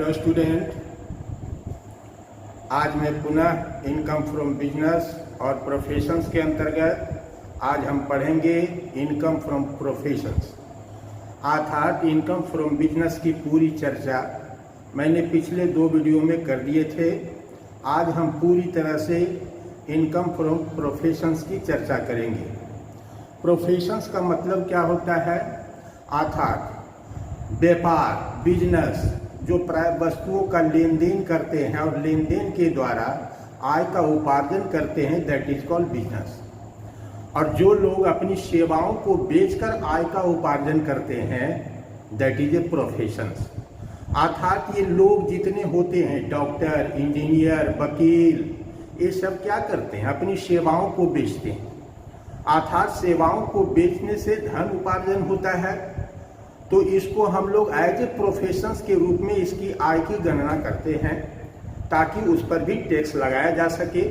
Hello student, आज मैं पुनः इनकम फ्रॉम बिजनेस और प्रोफेशंस के अंतर्गत आज हम पढ़ेंगे इनकम फ्रॉम प्रोफेशंस अर्थात इनकम फ्रॉम बिजनेस की पूरी चर्चा मैंने पिछले 2 वीडियो में कर दिए थे। आज हम पूरी तरह से इनकम फ्रॉम प्रोफेशंस की चर्चा करेंगे। प्रोफेशंस का मतलब क्या होता है? अर्थात व्यापार, बिजनेस जो प्राय वस्तुओं का लेन देन करते हैं और लेन देन के द्वारा आय का उपार्जन करते हैं, दैट इज कॉल्ड बिजनेस। और जो लोग अपनी सेवाओं को बेचकर आय का उपार्जन करते हैं, दैट इज ए प्रोफेशंस। अर्थात ये लोग जितने होते हैं, डॉक्टर, इंजीनियर, वकील, ये सब क्या करते हैं? अपनी सेवाओं को बेचते हैं। अर्थात सेवाओं को बेचने से धन उपार्जन होता है, तो इसको हम लोग एज ए प्रोफेशंस के रूप में इसकी आय की गणना करते हैं ताकि उस पर भी टैक्स लगाया जा सके।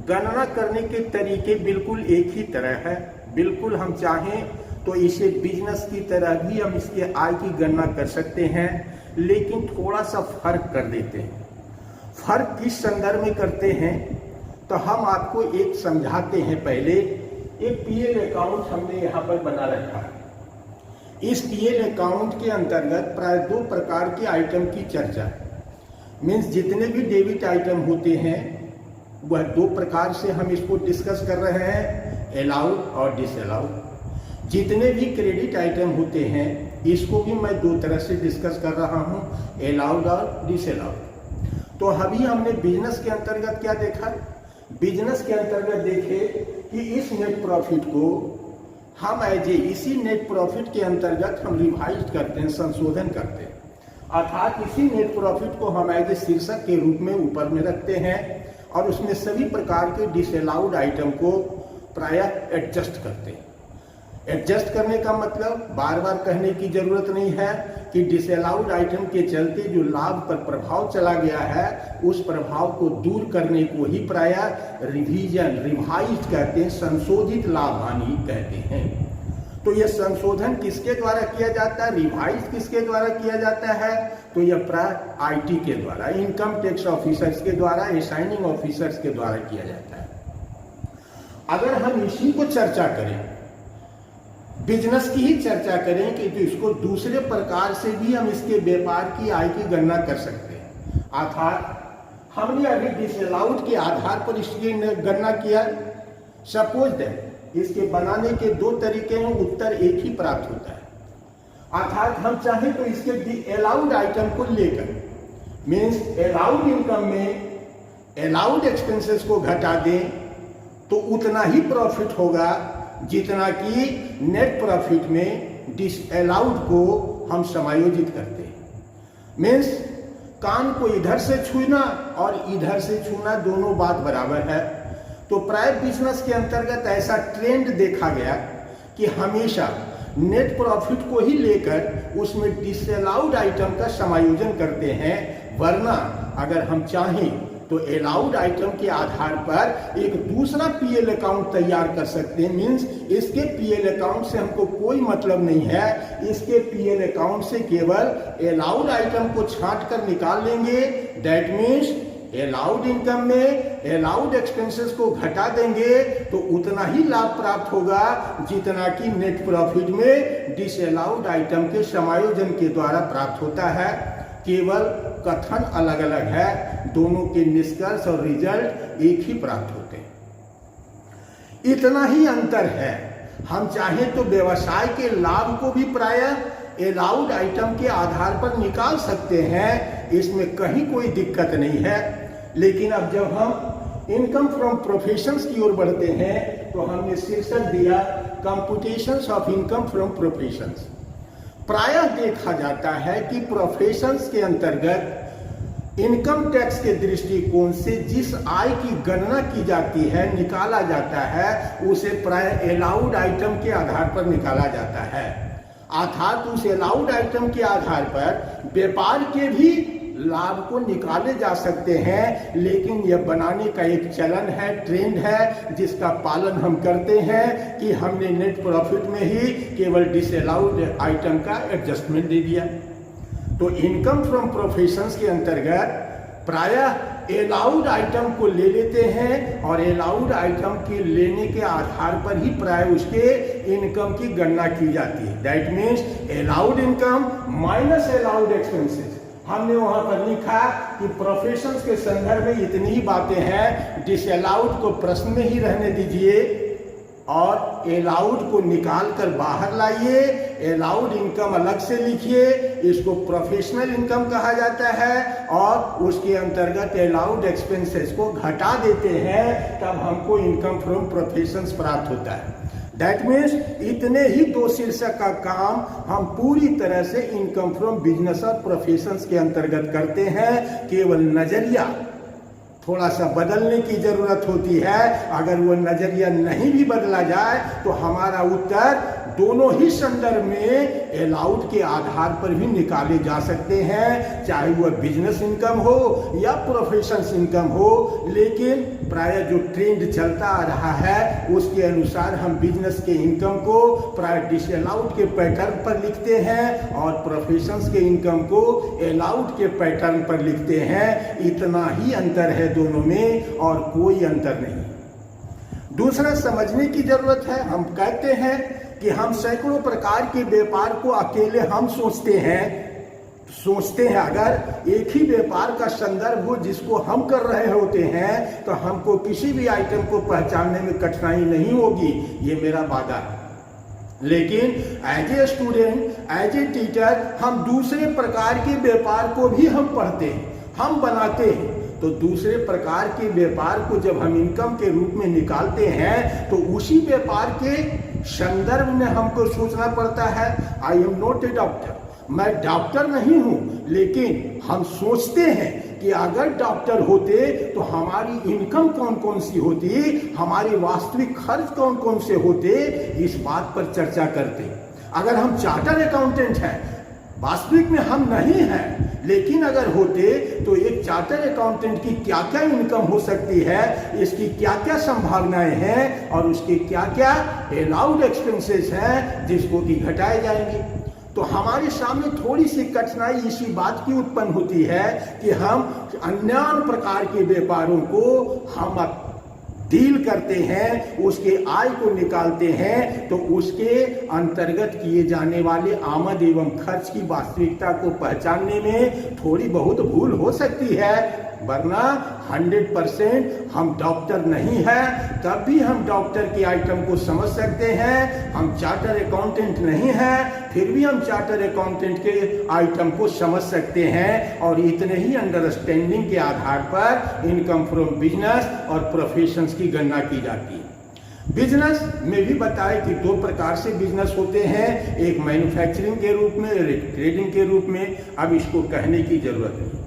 गणना करने के तरीके बिल्कुल एक ही तरह है। बिल्कुल हम चाहें तो इसे बिजनेस की तरह भी हम इसके आय की गणना कर सकते हैं, लेकिन थोड़ा सा फर्क कर देते हैं। फर्क किस संदर्भ में करते हैं तो हम आपको एक समझाते हैं। पहले एक पीएल अकाउंट हमने यहाँ पर बना रखा है। इस पीएल अकाउंट के अंतर्गत प्राय 2 प्रकार के आइटम की चर्चा है। मीन्स जितने भी डेबिट आइटम होते हैं वह 2 प्रकार से हम इसको डिस्कस कर रहे हैं, अलाउड और डिसअलाउड। जितने भी क्रेडिट आइटम होते हैं इसको भी मैं 2 तरह से डिस्कस कर रहा हूँ, अलाउड और डिसअलाउड। तो अभी हमने बिजनेस के अंतर्गत क्या देखा? बिजनेस के अंतर्गत देखे कि इस नेट प्रॉफिट को हम इसी नेट प्रॉफिट के अंतर्गत हम रिवाइज करते हैं, संशोधन करते हैं। अर्थात इसी नेट प्रॉफिट को हम शीर्षक के रूप में ऊपर में रखते हैं और उसमें सभी प्रकार के डिसअलाउड आइटम को प्रायः एडजस्ट करते हैं। एडजस्ट करने का मतलब बार बार कहने की जरूरत नहीं है कि डिसअलाउड आइटम के चलते जो लाभ पर प्रभाव चला गया है उस प्रभाव को दूर करने को ही प्रायः रिवीजन, रिवाइज कहते हैं, संशोधित लाभ हानि कहते हैं। तो यह संशोधन किसके द्वारा किया जाता है, रिवाइज किसके द्वारा किया जाता है? तो यह प्राय आईटी के द्वारा, इनकम टैक्स ऑफिसर्स के द्वारा, असाइनिंग ऑफिसर्स के द्वारा किया जाता है। अगर हम इसी को चर्चा करें, बिजनेस की ही चर्चा करें कि तो इसको दूसरे प्रकार से भी हम इसके व्यापार की आय की गणना कर सकते हैं। अर्थात हमने अभी डिसअलाउड के आधार पर इसकी गणना किया। सपोज दैट इसके बनाने के 2 तरीके हैं, उत्तर एक ही प्राप्त होता है। अर्थात हम चाहें तो इसके अलाउड आइटम को लेकर, मीन्स अलाउड इनकम में अलाउड एक्सपेंसेस को घटा दें तो उतना ही प्रॉफिट होगा जितना कि नेट प्रॉफिट में डिसअलाउड को हम समायोजित करते हैं। मीन्स कान को इधर से छूना और इधर से छूना दोनों बात बराबर है। तो प्राय बिजनेस के अंतर्गत ऐसा ट्रेंड देखा गया कि हमेशा नेट प्रॉफिट को ही लेकर उसमें डिसअलाउड आइटम का समायोजन करते हैं। वरना अगर हम चाहें तो अलाउड आइटम के आधार पर एक दूसरा पीएल अकाउंट तैयार कर सकते हैं। मीन्स इसके पीएल अकाउंट से हमको कोई मतलब नहीं है, इसके पीएल अकाउंट से केवल अलाउड आइटम को छांट कर निकाल लेंगे। दैट मीन्स अलाउड इनकम में अलाउड एक्सपेंसेस को घटा देंगे तो उतना ही लाभ प्राप्त होगा जितना कि नेट प्रॉफिट में डिसअलाउड आइटम के समायोजन के द्वारा प्राप्त होता है। केवल कथन अलग अलग है, दोनों के निष्कर्ष और रिजल्ट एक ही प्राप्त होते हैं। इतना ही अंतर है। हम चाहें तो व्यवसाय के लाभ को भी प्रायः अलाउड आइटम के आधार पर निकाल सकते हैं, इसमें कहीं कोई दिक्कत नहीं है। लेकिन अब जब हम इनकम फ्रॉम प्रोफेशंस की ओर बढ़ते हैं तो हमने शीर्षक दिया computations of income from professions. प्रायः देखा जाता है कि प्रोफेशंस के अंतर्गत इनकम टैक्स के दृष्टिकोण से जिस आय की गणना की जाती है, निकाला जाता है, उसे प्रायः अलाउड आइटम के आधार पर निकाला जाता है। अर्थात उस अलाउड आइटम के आधार पर व्यापार के भी लाभ को निकाले जा सकते हैं। लेकिन यह बनाने का एक चलन है, ट्रेंड है, जिसका पालन हम करते हैं कि हमने नेट प्रॉफिट में ही केवल डिसअलाउड आइटम का एडजस्टमेंट दे दिया। तो इनकम फ्रॉम प्रोफेशंस के अंतर्गत प्रायः अलाउड आइटम को ले लेते हैं और अलाउड आइटम के लेने के आधार पर ही प्राय उसके इनकम की गणना की जाती है। That means allowed income minus allowed expenses. हमने वहां पर लिखा कि प्रोफेशंस के संदर्भ में इतनी ही बातें हैं, डिसअलाउड को प्रश्न में ही रहने दीजिए और अलाउड को निकाल कर बाहर लाइए। अलाउड इनकम अलग से लिखिए, इसको प्रोफेशनल इनकम कहा जाता है और उसके अंतर्गत अलाउड एक्सपेंसेस को घटा देते हैं, तब हमको इनकम फ्रॉम प्रोफेशंस प्राप्त होता है। दैट मीन्स इतने ही दो शीर्षक का काम हम पूरी तरह से इनकम फ्रॉम बिजनेस और प्रोफेशंस के अंतर्गत करते हैं। केवल नजरिया थोड़ा सा बदलने की जरूरत होती है। अगर वो नजरिया नहीं भी बदला जाए तो हमारा उत्तर दोनों ही संदर्भ में अलाउड के आधार पर भी निकाले जा सकते हैं, चाहे वह बिजनेस इनकम हो या प्रोफेशंस इनकम हो। लेकिन प्राय जो ट्रेंड चलता आ रहा है उसके अनुसार हम बिजनेस के इनकम को प्राय डिसअलाउड के पैटर्न पर लिखते हैं और प्रोफेशंस के इनकम को अलाउड के पैटर्न पर लिखते हैं। इतना ही अंतर है दोनों में और कोई अंतर नहीं। दूसरा समझने की जरूरत है, हम कहते हैं कि हम सैकड़ों प्रकार के व्यापार को अकेले हम सोचते हैं। अगर एक ही व्यापार का संदर्भ हो जिसको हम कर रहे होते हैं तो हमको किसी भी आइटम को पहचानने में कठिनाई नहीं होगी, ये मेरा वादा है। लेकिन as a student, as a teacher, हम दूसरे प्रकार के व्यापार को भी हम पढ़ते हैं, हम बनाते हैं। तो दूसरे प्रकार के व्यापार को जब हम इनकम के रूप में निकालते हैं तो उसी व्यापार के संदर्भ में हमको सोचना पड़ता है। I am not a doctor, मैं डॉक्टर नहीं हूं, लेकिन हम सोचते हैं कि अगर डॉक्टर होते तो हमारी इनकम कौन कौन सी होती, हमारे वास्तविक खर्च कौन कौन से होते, इस बात पर चर्चा करते। अगर हम चार्टर अकाउंटेंट हैं, वास्तविक में हम नहीं हैं, लेकिन अगर होते तो एक चार्टर अकाउंटेंट की क्या क्या इनकम हो सकती है, इसकी क्या क्या संभावनाएं हैं और उसके क्या क्या अलाउड एक्सपेंसेस हैं जिसको कि घटाए जाएंगे। तो हमारे सामने थोड़ी सी कठिनाई इसी बात की उत्पन्न होती है कि हम अन्य प्रकार के व्यापारों को हम डील करते हैं, उसके आय को निकालते हैं, तो उसके अंतर्गत किए जाने वाले आमद एवं खर्च की वास्तविकता को पहचानने में थोड़ी बहुत भूल हो सकती है। वरना 100% हम डॉक्टर नहीं है, तब भी हम डॉक्टर के आइटम को समझ सकते हैं। हम चार्टर अकाउंटेंट नहीं है, फिर भी हम चार्टर अकाउंटेंट के आइटम को समझ सकते हैं। और इतने ही अंडरस्टैंडिंग के आधार पर इनकम फ्रॉम बिजनेस और प्रोफेशंस की गणना की जाती है। बिजनेस में भी बताए कि दो प्रकार से बिजनेस होते हैं, एक मैन्युफैक्चरिंग के रूप में और एक ट्रेडिंग के रूप में। अब इसको कहने की जरूरत नहीं।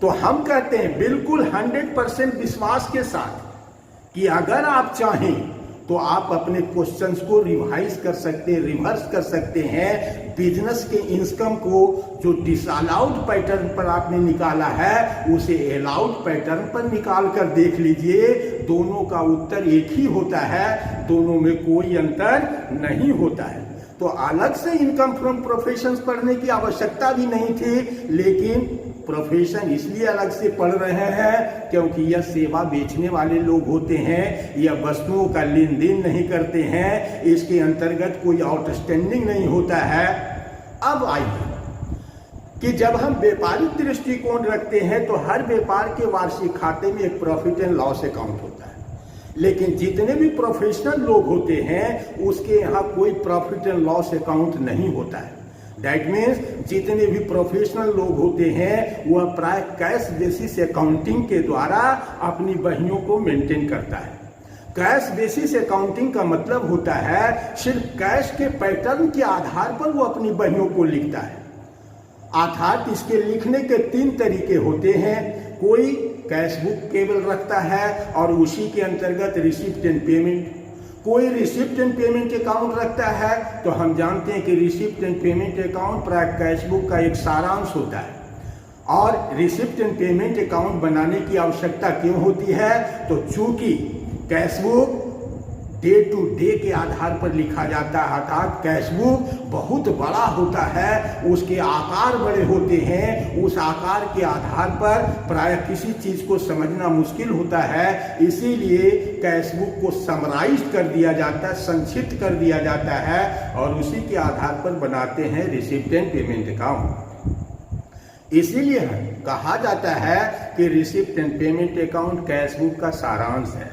तो हम कहते हैं बिल्कुल 100% विश्वास के साथ कि अगर आप चाहें तो आप अपने क्वेश्चंस को रिवाइज कर सकते हैं, रिवर्स कर सकते हैं। बिजनेस के इनकम को जो डिसअलाउड पैटर्न पर आपने निकाला है उसे अलाउड पैटर्न पर निकाल कर देख लीजिए, दोनों का उत्तर एक ही होता है, दोनों में कोई अंतर नहीं होता है। तो अलग से इनकम फ्रॉम प्रोफेशंस पढ़ने की आवश्यकता भी नहीं थी, लेकिन प्रोफेशन इसलिए अलग से पढ़ रहे हैं क्योंकि यह सेवा बेचने वाले लोग होते हैं, यह वस्तुओं का लेन देन नहीं करते हैं, इसके अंतर्गत कोई आउटस्टैंडिंग नहीं होता है। अब आइए कि जब हम व्यापारिक दृष्टिकोण रखते हैं तो हर व्यापार के वार्षिक खाते में एक प्रॉफिट एंड लॉस अकाउंट होता है, लेकिन जितने भी प्रोफेशनल लोग होते हैं उसके यहाँ कोई प्रॉफिट एंड लॉस अकाउंट नहीं होता है। दैट मीन्स जितने भी प्रोफेशनल लोग होते हैं वह प्राय कैश बेसिस अकाउंटिंग के द्वारा अपनी बहियों को मेंटेन करता है। कैश बेसिस अकाउंटिंग का मतलब होता है सिर्फ कैश के पैटर्न के आधार पर वो अपनी बहियों को लिखता है। अर्थात इसके लिखने के 3 तरीके होते हैं। कोई कैश बुक केवल रखता है और उसी के अंतर्गत रिसिप्ट एंड पेमेंट, कोई रिसिप्ट एंड पेमेंट अकाउंट रखता है। तो हम जानते हैं कि रिसिप्ट एंड पेमेंट अकाउंट प्राय कैश बुक का एक सारांश होता है। और रिसिप्ट एंड पेमेंट अकाउंट बनाने की आवश्यकता क्यों होती है? तो चूंकि cash book day to day के आधार पर लिखा जाता है, अर्थात कैशबुक बहुत बड़ा होता है, उसके आकार बड़े होते हैं, उस आकार के आधार पर प्राय किसी चीज को समझना मुश्किल होता है, इसीलिए कैशबुक को समराइज कर दिया जाता है, संक्षिप्त कर दिया जाता है और उसी के आधार पर बनाते हैं रिसिप्ट एंड पेमेंट अकाउंट। इसीलिए कहा जाता है कि receipt and payment account cashbook का सारांश है।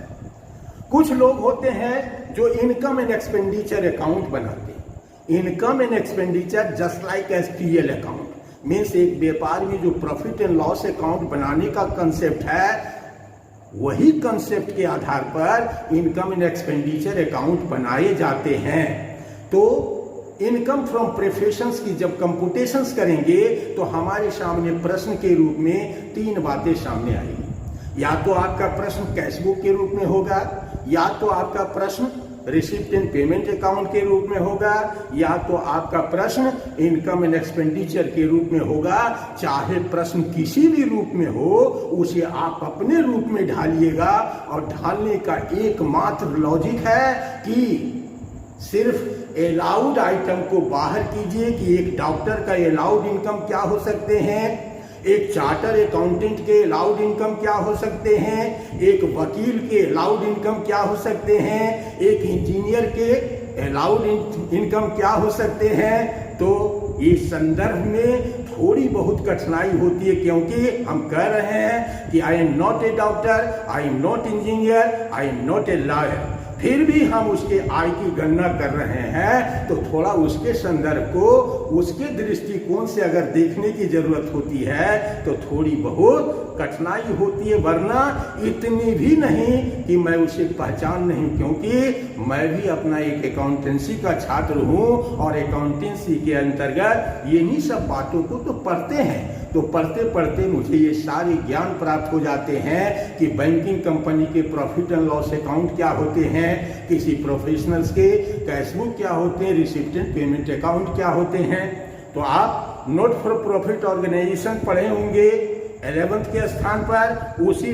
कुछ लोग होते हैं जो इनकम एंड एक्सपेंडिचर अकाउंट बनाते हैं। Income and expenditure just like STL account means एक व्यापार में जो प्रॉफिट एंड लॉस अकाउंट बनाने का कंसेप्ट है, वही कंसेप्ट के आधार पर इनकम एंड एक्सपेंडिचर अकाउंट बनाए जाते हैं। तो इनकम फ्रॉम प्रोफेशंस की जब कंप्यूटेशंस करेंगे तो हमारे सामने प्रश्न के रूप में 3 बातें सामने आएगी। या तो आपका प्रश्न कैशबुक के रूप में होगा, या तो आपका प्रश्न रिसिप्ट एंड पेमेंट अकाउंट के रूप में होगा, या तो आपका प्रश्न इनकम एंड एक्सपेंडिचर के रूप में होगा। चाहे प्रश्न किसी भी रूप में हो, उसे आप अपने रूप में ढालिएगा और ढालने का एकमात्र लॉजिक है कि सिर्फ अलाउड आइटम को बाहर कीजिए कि एक डॉक्टर का अलाउड इनकम क्या हो सकते हैं, एक चार्टर अकाउंटेंट के अलाउड इनकम क्या हो सकते हैं, एक वकील के अलाउड इनकम क्या हो सकते हैं, एक इंजीनियर के अलाउड इनकम क्या हो सकते हैं। तो इस संदर्भ में थोड़ी बहुत कठिनाई होती है, क्योंकि हम कह रहे हैं कि I am not a doctor, I am not engineer, I am not a lawyer, फिर भी हम उसके आय की गणना कर रहे हैं। तो थोड़ा उसके संदर्भ को, उसके दृष्टिकोण से अगर देखने की जरूरत होती है तो थोड़ी बहुत कठिनाई होती है, वरना इतनी भी नहीं कि मैं उसे पहचान नहीं, क्योंकि मैं भी अपना एक अकाउंटेंसी का छात्र हूं और अकाउंटेंसी के अंतर्गत यही सब बातों को तो पढ़ते हैं। तो पढ़ते पढ़ते मुझे ये सारे ज्ञान प्राप्त हो जाते हैं कि बैंकिंग कंपनी के प्रॉफिट एंड लॉस अकाउंट क्या होते हैं, किसी प्रोफेशनल्स के कैशबुक क्या होते हैं, रिसिप्ट एंड पेमेंट अकाउंट क्या होते हैं। तो आप नोट फॉर प्रॉफिट ऑर्गेनाइजेशन पढ़े होंगे 11th के स्थान पर, उसी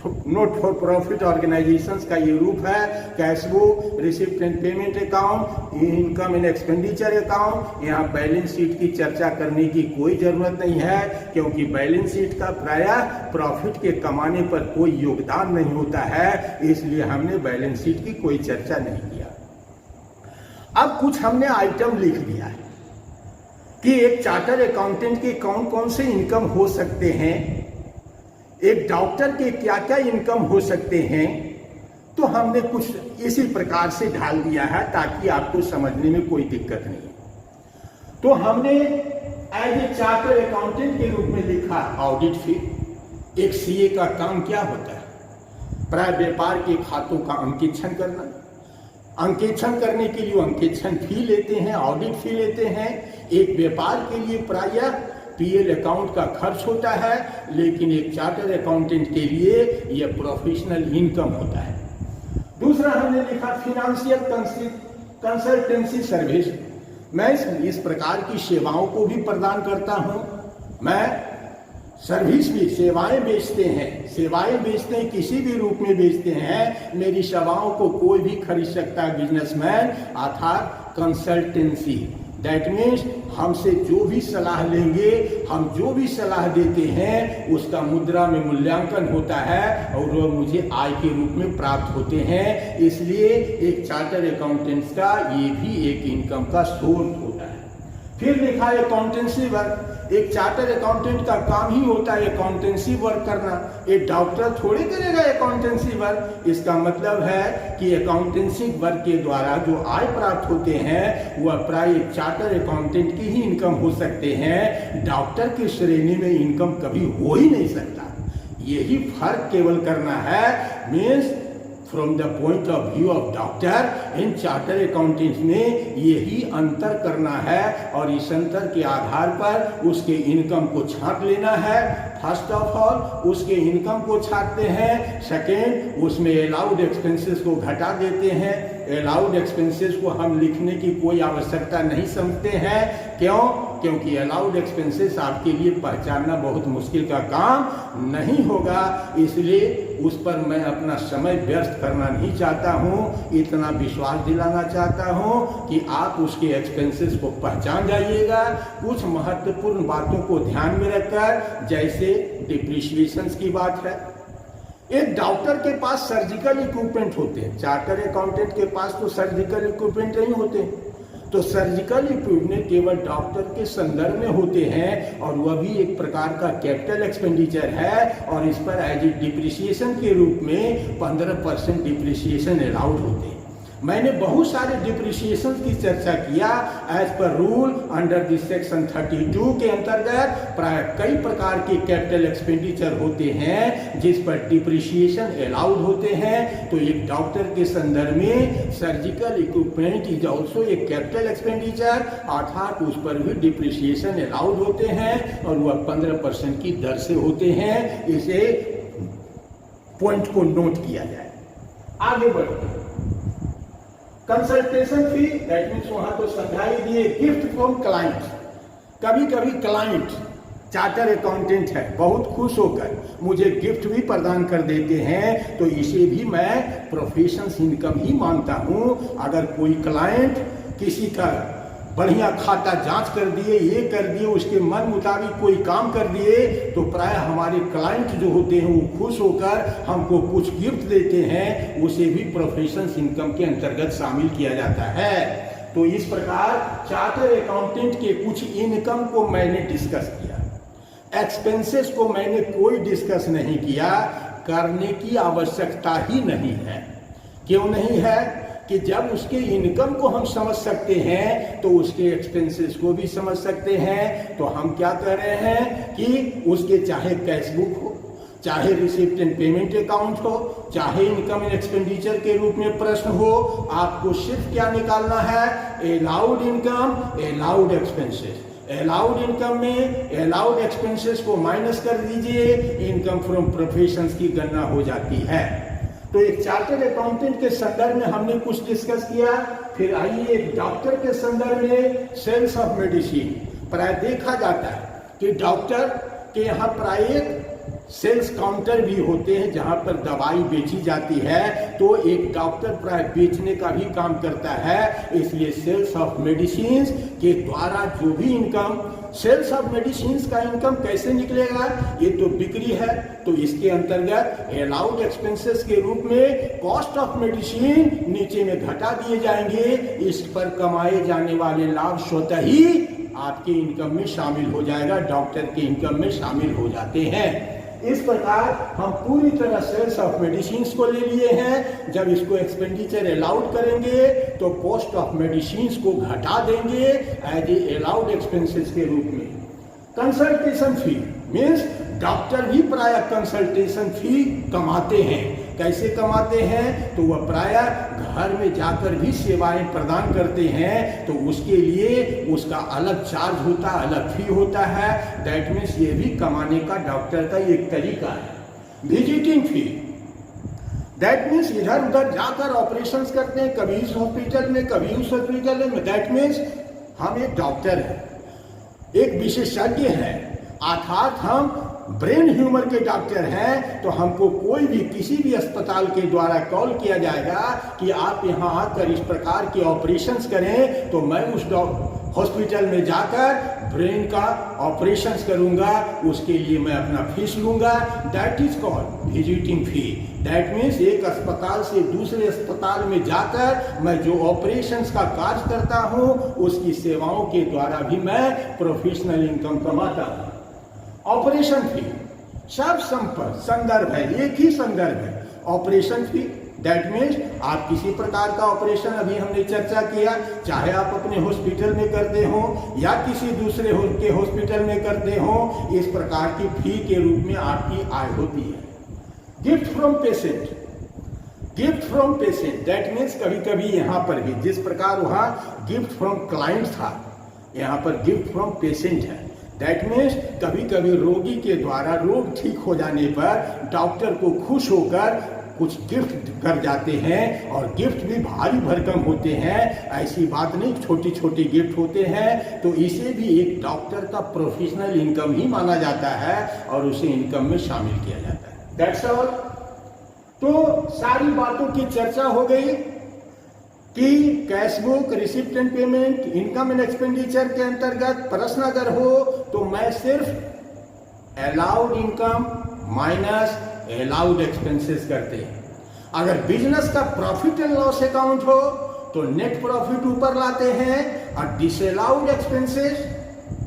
नोट फॉर प्रॉफिट ऑर्गेनाइजेशंस का ये रूप है cashbook, receipt and payment account, income and expenditure account. यहाँ बैलेंस शीट की चर्चा करने की कोई जरूरत नहीं है, क्योंकि बैलेंस शीट का प्रायः प्रॉफिट के कमाने पर कोई योगदान नहीं होता है, इसलिए हमने बैलेंस शीट की कोई चर्चा नहीं किया। अब कुछ हमने आइटम लिख लिया है कि एक चार्टर अकाउंटेंट के कौन कौन से इनकम हो सकते हैं, एक डॉक्टर के क्या क्या इनकम हो सकते हैं। तो हमने कुछ इसी प्रकार से ढाल दिया है ताकि आपको समझने में कोई दिक्कत नहीं। तो हमने एज ए चार्टर अकाउंटेंट के रूप में लिखा ऑडिट फी। एक सीए का काम क्या होता है, प्राय व्यापार के खातों का अंकेक्षण करना। अंकेक्षण करने के लिए अंकेक्षण फी लेते हैं, ऑडिट फी लेते हैं। एक व्यापार के लिए प्रायः पीएल अकाउंट का खर्च होता है, लेकिन एक चार्टर अकाउंटेंट के लिए यह प्रोफेशनल इनकम होता है। दूसरा हमने लिखा फिनेंशियल कंसल्टेंसी सर्विस। मैं इस प्रकार की सेवाओं को भी प्रदान करता हूं। मैं सर्विस भी, सेवाएं बेचते हैं, किसी भी रूप में बेचते हैं। मेरी सेवाओं को कोई भी खरीद सकता है, बिजनेसमैन, अर्थात कंसल्टेंसी। दैट मीन्स हमसे जो भी सलाह लेंगे, हम जो भी सलाह देते हैं उसका मुद्रा में मूल्यांकन होता है और वो मुझे आय के रूप में प्राप्त होते हैं। इसलिए एक चार्टर अकाउंटेंट का ये भी एक इनकम का सोर्स होता है। फिर लिखा है अकाउंटेंसी वर्क। एक चार्टर अकाउंटेंट का काम ही होता है अकाउंटेंसी वर्क करना। एक डॉक्टर थोड़ी करेगा अकाउंटेंसी वर्क। इसका मतलब है कि अकाउंटेंसी वर्क के द्वारा जो आय प्राप्त होते हैं वह प्राय एक चार्टर अकाउंटेंट की ही इनकम हो सकते हैं। डॉक्टर की श्रेणी में इनकम कभी हो ही नहीं सकता। यही फर्क केवल करना है, means from the point of view of doctor in charter accountant में यही अंतर करना है और इस अंतर के आधार पर उसके इनकम को छांट लेना है। फर्स्ट ऑफ ऑल उसके इनकम को छांटते हैं, सेकेंड उसमें अलाउड एक्सपेंसेस को घटा देते हैं। अलाउड एक्सपेंसेस को हम लिखने की कोई आवश्यकता नहीं समझते हैं। क्यों? क्योंकि अलाउड एक्सपेंसेस आपके लिए पहचानना बहुत मुश्किल का काम नहीं होगा, इसलिए उस पर मैं अपना समय व्यर्थ करना नहीं चाहता हूँ। इतना विश्वास दिलाना चाहता हूँ कि आप उसके एक्सपेंसेस को पहचान जाइएगा। कुछ महत्वपूर्ण बातों को ध्यान में रखकर, जैसे डिप्रिसिएशन की बात है। एक डॉक्टर के पास सर्जिकल इक्विपमेंट होते हैं, चार्टर अकाउंटेंट के पास तो सर्जिकल इक्विपमेंट नहीं होते। तो सर्जिकल इक्विपमेंट केवल डॉक्टर के संदर्भ में होते हैं और वह भी एक प्रकार का कैपिटल एक्सपेंडिचर है, और इस पर एज ए डिप्रिसिएशन के रूप में 15% डिप्रिसिएशन अलाउड होते हैं। मैंने बहुत सारे डिप्रिसिएशन की चर्चा किया। As per rule under this section 32 के अंतर्गत प्राय कई प्रकार के कैपिटल एक्सपेंडिचर होते हैं जिस पर डिप्रिसिएशन अलाउड होते हैं। तो एक डॉक्टर के संदर्भ में सर्जिकल इक्विपमेंट इज ऑल्सो एक कैपिटल एक्सपेंडिचर, अर्थात उस पर भी डिप्रिसिएशन अलाउड होते हैं और वह 15% की दर से होते हैं। इसे पॉइंट को नोट किया जाए। आगे बढ़ते हैं। कंसल्टेशन फी, दैट मीन्स वहां तो समझाई दिए। गिफ्ट फ्रॉम क्लाइंट, कभी कभी क्लाइंट चार्टर अकाउंटेंट है, बहुत खुश होकर मुझे गिफ्ट भी प्रदान कर देते हैं, तो इसे भी मैं प्रोफेशनल इनकम ही मानता हूं। अगर कोई क्लाइंट किसी का बढ़िया खाता जांच कर दिए, ये कर दिए, उसके मन मुताबिक कोई काम कर दिए, तो प्राय हमारे क्लाइंट जो होते हैं वो खुश होकर हमको कुछ गिफ्ट देते हैं, उसे भी प्रोफेशनल इनकम के अंतर्गत शामिल किया जाता है। तो इस प्रकार चार्टर अकाउंटेंट के कुछ इनकम को मैंने डिस्कस किया। एक्सपेंसेस को मैंने कोई डिस्कस नहीं किया, करने की आवश्यकता ही नहीं है। क्यों नहीं है? कि जब उसके इनकम को हम समझ सकते हैं तो उसके एक्सपेंसेस को भी समझ सकते हैं। तो हम क्या कर रहे हैं कि उसके चाहे कैशबुक हो, चाहे रिसिप्ट एंड पेमेंट अकाउंट हो, चाहे इनकम एंड एक्सपेंडिचर के रूप में प्रश्न हो, आपको सिर्फ क्या निकालना है? Allowed income, allowed expenses. Allowed income में अलाउड एक्सपेंसेस को माइनस कर दीजिए, इनकम फ्रॉम प्रोफेशंस की गणना हो जाती है। तो एक चार्टर्ड अकाउंटेंट के संदर्भ में हमने कुछ डिस्कस किया। फिर आइए एक डॉक्टर के संदर्भ में सेल्स ऑफ मेडिसिन। प्राय देखा जाता है कि डॉक्टर के यहाँ प्राय सेल्स काउंटर भी होते हैं जहां पर दवाई बेची जाती है, तो एक डॉक्टर प्राय बेचने का भी काम करता है। इसलिए सेल्स ऑफ मेडिसिन के द्वारा जो भी इनकम, सेल्स ऑफ मेडिसिन का इनकम कैसे निकलेगा? ये तो बिक्री है, तो इसके अंतर्गत अलाउड एक्सपेंसेस के रूप में कॉस्ट ऑफ मेडिसिन नीचे में घटा दिए जाएंगे। इस पर कमाए जाने वाले लाभ स्वतः ही आपके इनकम में शामिल हो जाएगा, डॉक्टर के इनकम में शामिल हो जाते हैं। इस प्रकार हम पूरी तरह सेल्स ऑफ मेडिसिन को ले लिए हैं। जब इसको एक्सपेंडिचर अलाउड करेंगे तो कॉस्ट ऑफ मेडिसिन को घटा देंगे एज ए अलाउड एक्सपेंसेस के रूप में। कंसल्टेशन फी मीन्स डॉक्टर भी प्राय कंसल्टेशन फी कमाते हैं। कैसे कमाते हैं? तो वह प्राय घर में जाकर भी सेवाएं प्रदान करते हैं, तो उसके लिए उसका अलग चार्ज होता है, अलग फी होता है। दैट मीन्स ये भी कमाने का डॉक्टर का एक तरीका है। विजिटिंग फी, दैट मीन्स इधर उधर जाकर ऑपरेशंस करते हैं, कभी इस हॉस्पिटल में कभी उस हॉस्पिटल में। दैट मीन्स हम एक डॉक्टर हैं, एक विशेषज्ञ हैं, अर्थात हम ब्रेन ह्यूमर के डॉक्टर हैं। तो हमको कोई भी किसी भी अस्पताल के द्वारा कॉल किया जाएगा कि आप यहाँ आकर इस प्रकार के ऑपरेशंस करें, तो मैं उस हॉस्पिटल में जाकर ब्रेन का ऑपरेशंस करूंगा, उसके लिए मैं अपना फीस लूंगा। That is called visiting fee. That means एक अस्पताल से दूसरे अस्पताल में जाकर मैं जो ऑपरेशंस का कार्य करता हूं, उसकी सेवाओं के द्वारा भी मैं प्रोफेशनल इनकम कमाता हूं। ऑपरेशन फी सब संदर्भ है, एक ही संदर्भ है। ऑपरेशन फी दैट मीन्स आप किसी प्रकार का ऑपरेशन, अभी हमने चर्चा किया, चाहे आप अपने हॉस्पिटल में करते हो या किसी दूसरे के हॉस्पिटल में करते हो, इस प्रकार की फी के रूप में आपकी आय होती है। Gift from patient, gift from patient that means कभी कभी यहाँ पर भी जिस प्रकार वहाँ गिफ्ट फ्रॉम क्लाइंट था, यहाँ पर गिफ्ट फ्रॉम पेशेंट है। दैट मीन्स कभी कभी रोगी के द्वारा रोग ठीक हो जाने पर डॉक्टर को खुश होकर कुछ गिफ्ट कर जाते हैं, और गिफ्ट भी भारी भरकम होते हैं। ऐसी बात नहीं, छोटी छोटी गिफ्ट होते हैं। तो इसे भी एक डॉक्टर का प्रोफेशनल इनकम ही माना जाता है और उसे इनकम में शामिल किया जाता है। That's all. तो सारी बातों की चर्चा हो गई कि cash book, receipt and payment, income and expenditure के अंतर्गत प्रश्न अगर हो तो मैं सिर्फ allowed income minus allowed expenses करते हैं। अगर बिजनेस का प्रॉफिट एंड लॉस अकाउंट हो तो नेट प्रॉफिट ऊपर लाते हैं और disallowed expenses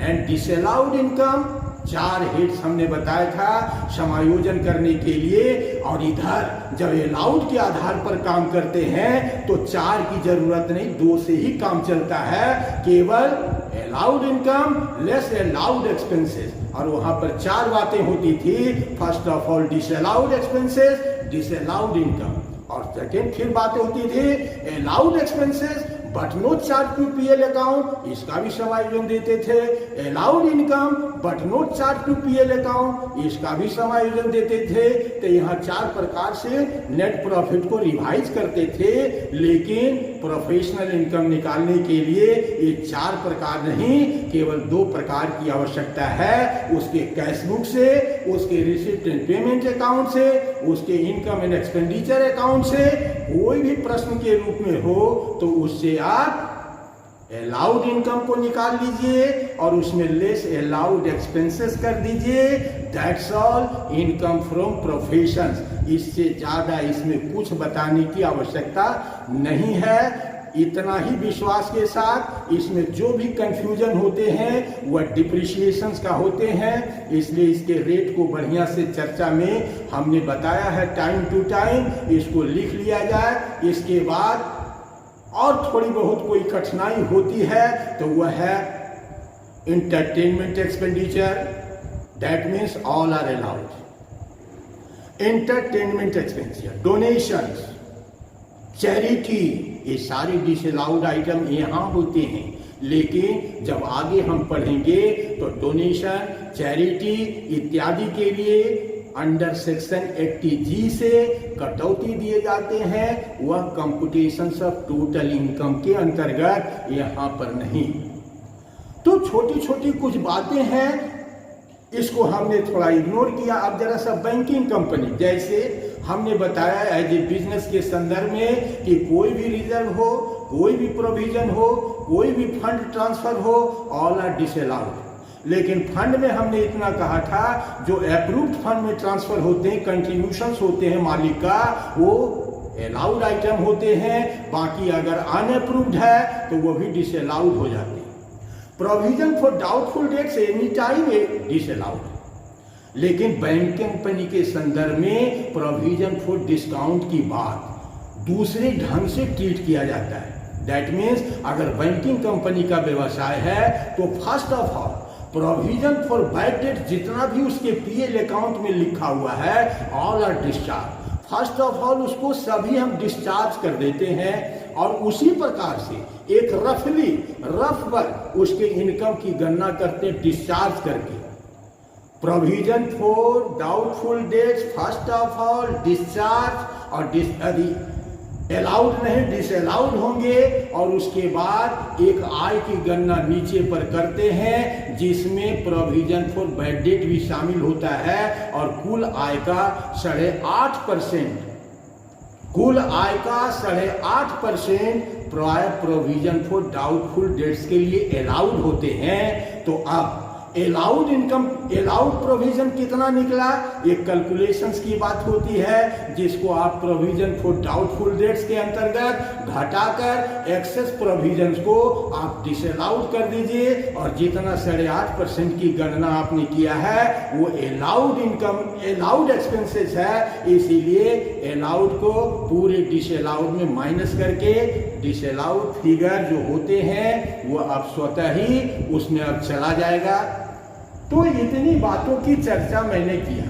and disallowed income 4 heads हमने बताया था समायोजन करने के लिए। और इधर जब अलाउड के आधार पर काम करते हैं तो 4 की जरूरत नहीं, 2 से ही काम चलता है, केवल allowed income less allowed expenses. और वहां पर 4 बातें होती थी। First of all disallowed expenses, disallowed income, और सेकेंड फिर बातें होती थी allowed expenses but not charge to PL account, इसका भी समायोजन देते थे। Allowed income but not charge to PL account, इसका भी समायोजन देते थे। तो यहाँ 4 प्रकार से नेट प्रॉफिट को रिवाइज करते थे। लेकिन प्रोफेशनल इनकम निकालने के लिए ये 4 प्रकार नहीं, केवल 2 प्रकार की आवश्यकता है। उसके कैश बुक से, उसके रिसिप्ट एंड पेमेंट अकाउंट से, उसके इनकम एंड एक्सपेंडिचर अकाउंट से कोई भी प्रश्न के रूप में हो तो उससे आप अलाउड इनकम को निकाल लीजिए और उसमें लेस अलाउड एक्सपेंसेस कर दीजिए। That's all income from professions. इससे ज्यादा इसमें कुछ बताने की आवश्यकता नहीं है। इतना ही विश्वास के साथ इसमें जो भी कंफ्यूजन होते हैं वह डिप्रिशिएशंस का होते हैं, इसलिए इसके रेट को बढ़िया से चर्चा में हमने बताया है टाइम टू टाइम। इसको लिख लिया जाए। इसके बाद और थोड़ी बहुत कोई कठिनाई होती है तो वह है entertainment expenditure, that means all are allowed. Entertainment expenditure, donations, charity, ये सारे डिसअलाउड आइटम यहाँ होते हैं। लेकिन जब आगे हम पढ़ेंगे तो डोनेशन, चैरिटी इत्यादि के लिए अंडर सेक्शन 80G से कटौती दिए जाते हैं। वह कंप्यूटेशंस ऑफ टोटल इनकम के अंतर्गत यहाँ पर नहीं। तो छोटी छोटी कुछ बातें हैं, इसको हमने थोड़ा इग्नोर किया। अब जरा सा बैंकिंग कंपनी, जैसे हमने बताया एज ए बिजनेस के संदर्भ में कि कोई भी रिजर्व हो, कोई भी प्रोविजन हो, कोई भी फंड ट्रांसफर हो, ऑल आर डिसअलाउड। लेकिन फंड में हमने इतना कहा था जो अप्रूव्ड फंड में ट्रांसफर होते हैं, कंट्रीब्यूशंस होते हैं मालिक का, वो अलाउड आइटम होते हैं। बाकी अगर अनअप्रूव्ड है तो वो भी डिसअलाउड हो जाते हैं। Provision for doubtful debts any time disallowed. लेकिन बैंक कंपनी के संदर्भ में प्रोविजन फॉर डिस्काउंट की बात दूसरे ढंग से ट्रीट किया जाता है। दैट मीन्स अगर बैंकिंग कंपनी का व्यवसाय है तो first of all provision for bad debt जितना भी उसके पीएल अकाउंट में लिखा हुआ है all are discharge. First of all उसको सभी हम डिस्चार्ज कर देते हैं और उसी प्रकार से एक रफ पर उसके इनकम की गणना करते हैं डिस्चार्ज करके। Provision for doubtful debts first of all discharge और अलाउड नहीं डिसअलाउड होंगे। और उसके बाद एक आय की गणना नीचे पर करते हैं जिसमें प्रोविजन फॉर बैड डेट भी शामिल होता है। और कुल आय का 8.5% प्रोविजन फॉर डाउटफुल डेट्स के लिए अलाउड होते हैं। तो अब अलाउड इनकम, अलाउड प्रोविजन कितना निकला, एक कैलकुलेशंस की बात होती है जिसको आप प्रोविजन फॉर डाउटफुल डेट्स के अंतर्गत घटाकर एक्सेस प्रोविजन को आप डिसअलाउड कर दीजिए और जितना 8.5% की गणना आपने किया है वो अलाउड इनकम, अलाउड एक्सपेंसेस है। इसीलिए अलाउड को पूरे डिसअलाउड में माइनस करके डिसअलाउड फिगर जो होते हैं वो अब स्वतः ही उसमें अब चला जाएगा। तो इतनी बातों की चर्चा मैंने किया।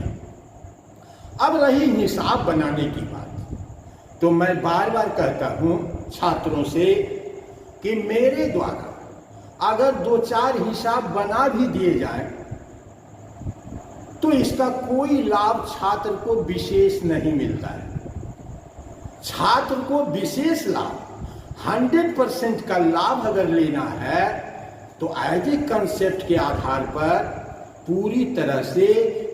अब रही हिसाब बनाने की बात, तो मैं बार बार कहता हूं छात्रों से कि मेरे द्वारा अगर 2-4 हिसाब बना भी दिए जाए तो इसका कोई लाभ छात्र को विशेष नहीं मिलता है। छात्र को विशेष लाभ 100% का लाभ अगर लेना है तो एज ए कंसेप्ट के आधार पर पूरी तरह से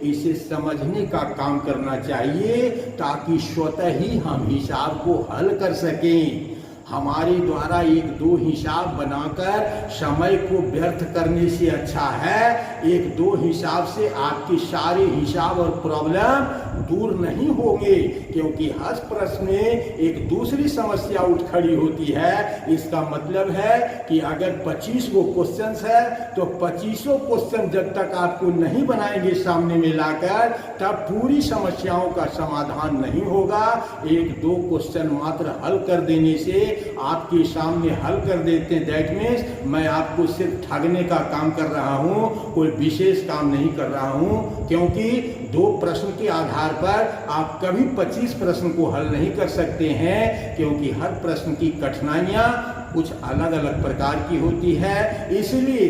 इसे समझने का काम करना चाहिए ताकि स्वतः ही हम हिसाब को हल कर सकें। हमारे द्वारा एक दो हिसाब बनाकर समय को व्यर्थ करने से अच्छा है एक दो हिसाब से आपके सारे हिसाब और प्रॉब्लम दूर नहीं होंगे, क्योंकि हर प्रश्न में एक दूसरी समस्या उठ खड़ी होती है। इसका मतलब है कि अगर 25 गो क्वेश्चंस है तो 25 क्वेश्चन जब तक आपको नहीं बनाएंगे सामने में लाकर, तब पूरी समस्याओं का समाधान नहीं होगा। एक दो क्वेश्चन मात्र हल कर देने से आपके सामने हल कर देते हैं, दैट मीन्स मैं आपको सिर्फ ठगने का काम कर रहा हूं, कोई विशेष काम नहीं कर रहा हूं, क्योंकि दो प्रश्न के आधार पर आप कभी 25 प्रश्न को हल नहीं कर सकते हैं, क्योंकि हर प्रश्न की कठिनाइयां कुछ अलग अलग प्रकार की होती है। इसलिए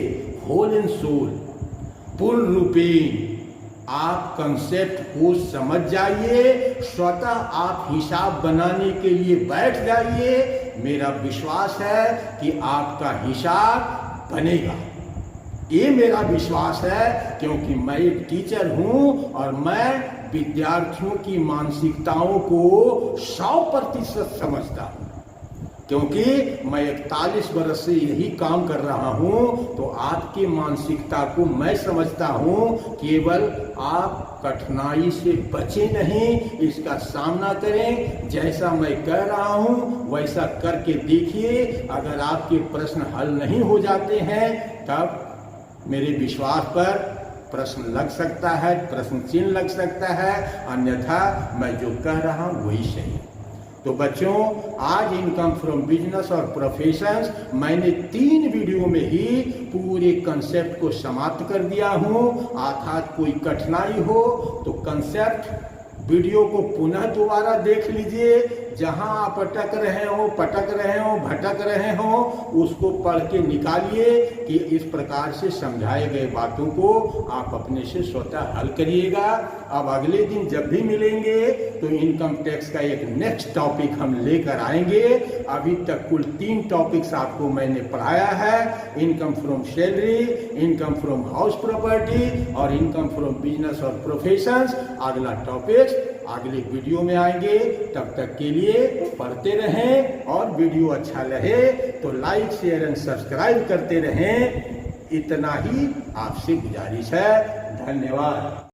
होल एंड सोल पूर्ण रूपेण आप कंसेप्ट को समझ जाइए, स्वतः आप हिसाब बनाने के लिए बैठ जाइए। मेरा विश्वास है कि आपका हिसाब बनेगा, ये मेरा विश्वास है, क्योंकि मैं एक टीचर हूं और मैं विद्यार्थियों की मानसिकताओं को 100% समझता हूं, क्योंकि मैं 41 वर्ष से यही काम कर रहा हूं। तो आपकी मानसिकता को मैं समझता हूं। केवल आप कठिनाई से बचे नहीं, इसका सामना करें। जैसा मैं कह रहा हूं वैसा करके देखिए। अगर आपके प्रश्न हल नहीं हो जाते हैं तब मेरे विश्वास पर प्रश्न लग सकता है, प्रश्न चिन्ह लग सकता है, अन्यथा मैं जो कह रहा हूं वही सही। तो बच्चों, आज इनकम फ्रॉम बिजनेस और प्रोफेशंस मैंने 3 वीडियो में ही पूरे कंसेप्ट को समाप्त कर दिया हूं। अर्थात कोई कठिनाई हो तो कंसेप्ट वीडियो को पुनः दोबारा देख लीजिए। जहां आप अटक रहे हो, पटक रहे हो, भटक रहे हो, उसको पढ़ के निकालिए कि इस प्रकार से समझाए गए बातों को आप अपने से स्वतः हल करिएगा। अब अगले दिन जब भी मिलेंगे तो इनकम टैक्स का एक नेक्स्ट टॉपिक हम लेकर आएंगे। अभी तक कुल 3 टॉपिक्स आपको मैंने पढ़ाया है, income from salary, income from house property और इनकम फ्रॉम बिजनेस और प्रोफेशंस। अगला टॉपिक अगले वीडियो में आएंगे। तब तक के लिए पढ़ते रहें और वीडियो अच्छा लगे तो लाइक, शेयर एंड सब्सक्राइब करते रहें। इतना ही आपसे गुजारिश है। धन्यवाद।